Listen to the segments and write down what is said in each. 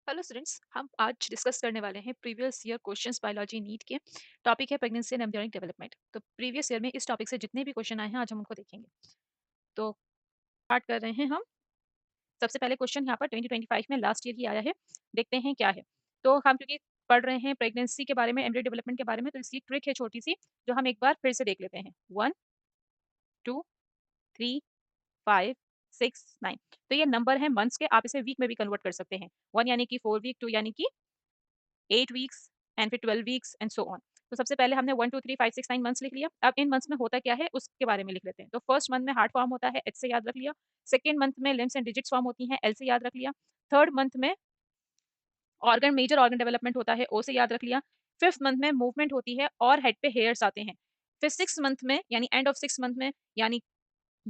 Hello students, हम आज discuss करने वाले हैं previous year questions biology NEET के। टॉपिक है प्रेगनेंसी एंड एम्ब्रियोनिक डेवलपमेंट। तो प्रीवियस ईयर में इस टॉपिक से जितने भी क्वेश्चन आए हैं आज हम उनको देखेंगे। तो स्टार्ट कर रहे हैं हम। सबसे पहले क्वेश्चन यहाँ पर 2025 में लास्ट ईयर ही आया है। देखते हैं क्या है। तो हम क्योंकि पढ़ रहे हैं प्रेगनेंसी के बारे में, एम्ब्रियो डेवलपमेंट के बारे में, तो इसकी ट्रिक है छोटी सी जो हम एक बार फिर से देख लेते हैं। 1, 2, 3, 5, 6, 9। तो ये नंबर है मंथ्स के, आप इसे वीक में भी कन्वर्ट कर सकते हैं। 1 यानी कि 4 वीक, 2 यानी कि 8 वीक्स एंड फिर 12 वीक्स एंड सो ऑन। तो सबसे पहले हमने 1, 2, 3, 5, 6, 9 मंथ्स लिख लिया। अब इन मंथ्स में होता क्या है उसके बारे में लिख लेते हैं। तो फर्स्ट मंथ में हार्ट फॉर्म होता है, एच से याद रख लिया। सेकेंड मंथ में लिम्स एंड डिजिट्स फॉर्म होती हैं, एल से याद रख लिया। थर्ड मंथ में ऑर्गन मेजर ऑर्गन डेवलपमेंट होता है, ओ से याद रख लिया। फिफ्थ मंथ में मूवमेंट होती है और हेड पे हेयर्स आते हैं। फिर सिक्स मंथ में यानी एंड ऑफ सिक्स मंथ में यानी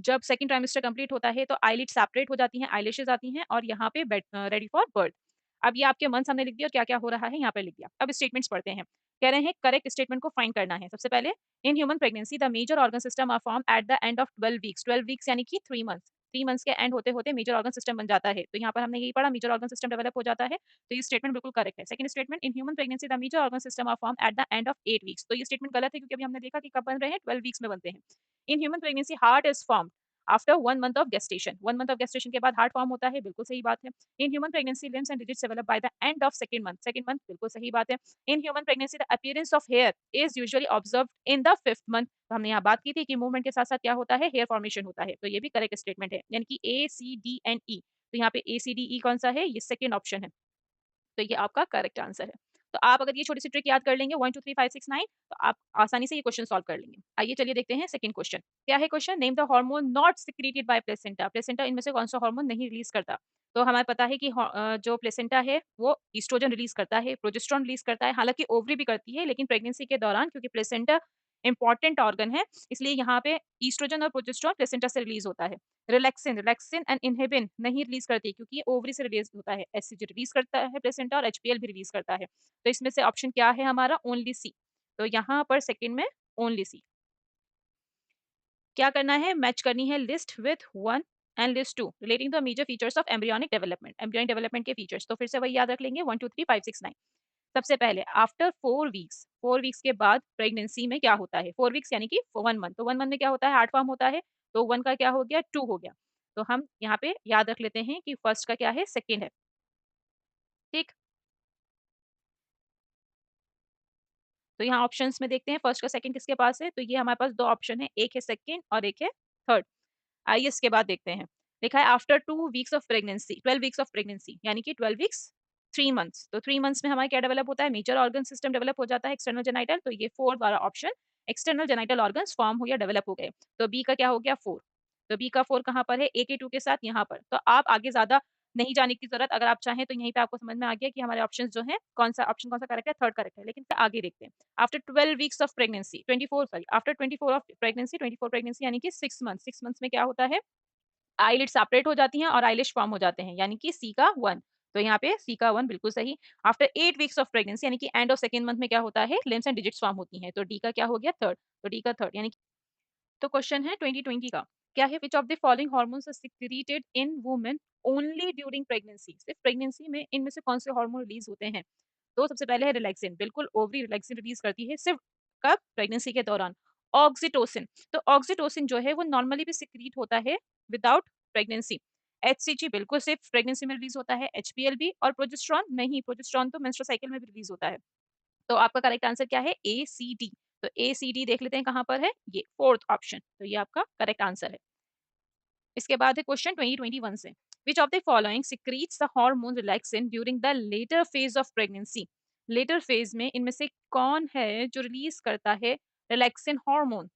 जब सेकंड ट्राइमेस्टर कंप्लीट होता है तो आईलिड सेपरेट हो जाती हैं, आईलैशेस आती हैं और यहाँ पे रेडी फॉर बर्थ। अब ये आपके मंथ्स हमने लिख दिया और क्या क्या हो रहा है यहाँ पे लिख दिया। अब स्टेटमेंट्स पढ़ते हैं। कह रहे हैं करेक्ट स्टेटमेंट को फाइंड करना है। सबसे पहले, in human pregnancy the major organ system are form at the end of 12 weeks. 12 weeks यानी कि 3 मंथ्स। 3 मंथ्स के एंड होते होते मेजर ऑर्गन सिस्टम बन जाता है। तो यहाँ पर हमने यही पढ़ा, मेजर ऑर्गन सिस्टम डेवलप हो जाता है। तो ये स्टेटमेंट बिल्कुल करेक्ट है। Second statement, in human pregnancy the major organ system are form at the end of 8 weeks. तो ये स्टेटमेंट गलत है क्योंकि अभी हमने देखा कि कब बन रहे हैं, 12 वीक्स में बनते हैं। इन human pregnancy heart is form after 1 month of gestation. 1 month of gestation के बाद हार्ट फॉर्म होता है, बिल्कुल सही बात है। इन human pregnancy limbs and digits develop by the end of second month. Second month बिल्कुल सही बात है। इन human pregnancy the appearance of here is usually observed in the fifth month. तो हमने यहाँ बात की थी कि मूवमेंट के साथ साथ क्या होता है, हेयर फॉर्मेशन होता है। तो ये भी करेक्ट स्टेटमेंट है, यानी कि ए सी डी एंड ई। तो यहाँ पे ए सी डी ई कौन सा है, ये सेकेंड ऑप्शन है। तो ये आपका करेक्ट आंसर है। तो आप अगर ये छोटी सी ट्रिक याद कर लेंगे 1, 2, 3, 5, 6, 9, तो आप आसानी से ये क्वेश्चन सॉल्व कर लेंगे। आइए चलिए देखते हैं सेकंड क्वेश्चन। क्या है question, name the hormone not secreted by placenta. Placenta इनमें से कौन सा हार्मोन नहीं रिलीज करता। तो हमें पता है कि जो प्लेसेंटा है वो ईस्ट्रोजन रिलीज करता है, प्रोजेस्टेरोन रिलीज करता है, हालांकि ओवरी भी करती है, लेकिन प्रेगनेंसी के दौरान क्योंकि प्लेसेंटा इंपॉर्टेंट ऑर्गन है इसलिए यहाँ पे ईस्ट्रोजन और प्रोजेस्टेरोन प्लेसेंटा से रिलीज होता है। रिलैक्सिन रिलैक्सिन एंड इनहिबिन नहीं रिलीज करती क्योंकि ये ओवरी से रिलीज होता है। एचसीजी रिलीज करता है प्लेसेंटा और एचपीएल भी रिलीज करता है। तो इसमें से ऑप्शन क्या है हमारा, ओनली सी। तो यहाँ पर सेकंड में ओनली सी। क्या करना है, मैच करनी है list with one and list two relating the major features of embryonic development. Embryonic development के फीचर्स तो फिर से वही याद रख लेंगे, 1, 2, 3, 5, 6, 9। सबसे पहले आफ्टर 4 वीक्स, 4 वीक्स के बाद प्रेगनेंसी में क्या होता है, 4 वीक्स यानी कि 1 मंथ। तो 1 मंथ में क्या होता है, हार्ट फॉर्म होता है। तो 1 का क्या हो गया, 2 हो गया। तो हम यहाँ पे याद रख लेते हैं कि फर्स्ट का क्या है, सेकेंड है। ठीक। तो यहाँ ऑप्शंस में देखते हैं फर्स्ट का सेकंड किसके पास है। तो ये हमारे पास दो ऑप्शन है, एक है सेकंड और एक है थर्ड। आइए इसके बाद देखते हैं। लिखा है after 2 weeks of pregnancy, 12 weeks of pregnancy यानी कि 12 वीक्स 3 मंथ्स। तो 3 मंथ्स में हमारा क्या डेवलप होता है, मेजर ऑर्गन सिस्टम डेवलप हो जाता है, एक्सटर्नल जेनाइटल। तो ये फोर्थ वाला option, external genital organ form हो या डेवलप हो गए। तो बी का क्या हो गया, 4। तो बी का 4 कहाँ पर है, ए के 2 के साथ यहाँ पर। तो आप आगे ज्यादा नहीं जाने की जरूरत, अगर आप चाहें तो यहीं पे आपको समझ में आ गया कि हमारे ऑप्शन जो है कौन सा ऑप्शन कौन सा करेक्ट है, थर्ड करेक्ट है। लेकिन आगे देखते हैं। After 12 weeks of pregnancy 24 sorry after 24 of pregnancy, 24 pregnancy यानी कि 6 मंथ। 6 मंथ्स में क्या होता है, आईलिड सेपरेट हो जाती हैं और आईलिश फॉर्म हो जाते हैं, यानी कि सी का 1। तो यहाँ पे सी का 1 बिल्कुल सही। आफ्टर 8 वीक्स ऑफ प्रेगनेंसी यानी कि एंड ऑफ सेकंड मंथ में क्या होता है, लिम्स एंड डिजिट्स फॉर्म होती हैं। तो डी का क्या हो गया, थर्ड। तो डी का थर्ड यानी तो क्वेश्चन है 2020 का। क्या है, which of the following hormones are secreted in women only during pregnancy. सिर्फ प्रेगनेंसी में इनमें से कौन से हार्मोन रिलीज होते हैं। तो सबसे पहले है रिलैक्सिन, बिल्कुल ओवरी रिलैक्सिन रिलीज करती है, सिर्फ कब, प्रेगनेंसी के दौरान। ऑक्सीटोसिन, तो ऑक्सीटोसिन जो है वो नॉर्मली भी सिक्रीट होता है विदाउट प्रेगनेंसी। एचसीजी बिल्कुल सिर्फ प्रेगनेंसी में रिलीज होता है, एचपीएल भी। और प्रोजेस्टेरॉन नहीं, प्रोजेस्टेरॉन तो मेंस्ट्रुअल साइकिल में भी रिलीज होता है। तो आपका करेक्ट आंसर क्या है, ए सी डी। तो ए सी डी देख लेते हैं कहां पर है, ये फोर्थ ऑप्शन। तो ये आपका करेक्ट आंसर है। इसके बाद है क्वेश्चन 2021 से। विच of the following secretes the hormone relaxin during the later phase of pregnancy. Later phase में इनमें से कौन है जो रिलीज करता है रिलैक्सिन हार्मोन।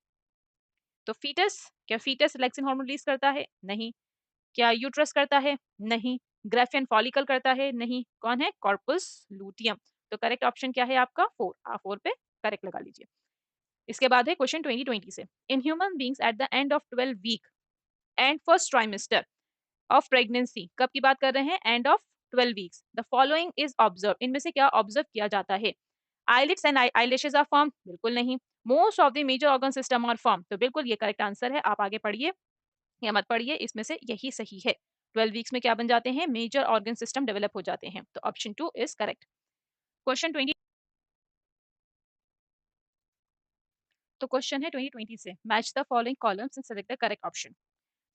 तो फीटस, क्या फीटस रिलैक्सिन हार्मोन रिलीज करता है, नहीं। क्या यूट्रस करता है, नहीं। ग्रेफियन फॉलिकल करता है, नहीं। कौन है, कॉर्पस लूटियम। तो करेक्ट ऑप्शन क्या है आपका, 4। आप 4 पे करेक्ट लगा लीजिए। इसके बाद है क्वेश्चन 2020 से। In human beings at the end of 12 week and first trimester of pregnancy, कब की बात कर रहे हैं, end of 12 weeks, the following is observe, इनमें से क्या ऑब्जर्व किया जाता है। Eyelids and eyelashes are form, बिल्कुल नहीं। Most of the major organ system are form, तो बिल्कुल ये करेक्ट आंसर है। आप आगे पढ़िए या मत पढ़िए, इसमें से यही सही है। 12 वीक्स में क्या बन जाते हैं? मेजर ऑर्गन सिस्टम डेवलप हो जाते हैं। तो ऑप्शन 2 इज करेक्ट। क्वेश्चन 20। तो क्वेश्चन है 2020 से, match the following columns and select the correct option.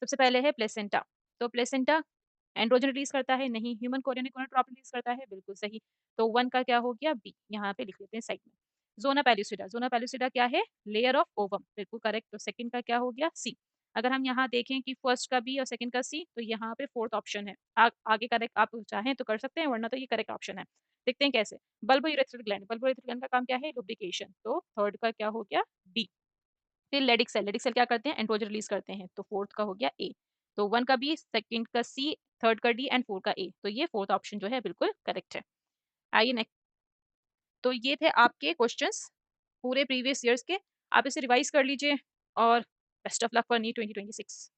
सबसे पहले है प्लेसेंटा। तो प्लेसेंटा एंड्रोजन रिलीज करता है? नहीं। ह्यूमन कोरियन gonadotropin रिलीज करता है? बिल्कुल सही। तो 1 का क्या हो गया? बी। यहाँ पे लिख लेते हैं साइड में। ज़ोना पैलुसिडा, ज़ोना पैलुसिडा क्या है? लेयर ऑफ ओवम, बिल्कुल करेक्ट। तो सेकंड का क्या हो गया? सी। अगर हम यहाँ देखें कि फर्स्ट का बी और सेकंड का सी, तो यहाँ पे फोर्थ ऑप्शन है। आगे करेक्ट आप चाहें तो कर सकते हैं, वरना तो ये करेक्ट ऑप्शन है। देखते हैं कैसे। Bulbo urethral gland, bulbo urethral gland का काम क्या है? लुब्रिकेशन। तो थर्ड का क्या हो गया? डी। फिर लेडिक सेल क्या करते हैं? एंड्रोजन रिलीज करते हैं। तो फोर्थ का हो गया ए। तो 1 का बी, सेकंड का सी, थर्ड का डी एंड 4 का ए। तो ये फोर्थ ऑप्शन जो है बिल्कुल करेक्ट है। आइए नेक्स्ट। तो ये थे आपके क्वेश्चंस पूरे प्रीवियस ईयर्स के। आप इसे रिवाइज कर लीजिए और best of luck for knee 2026।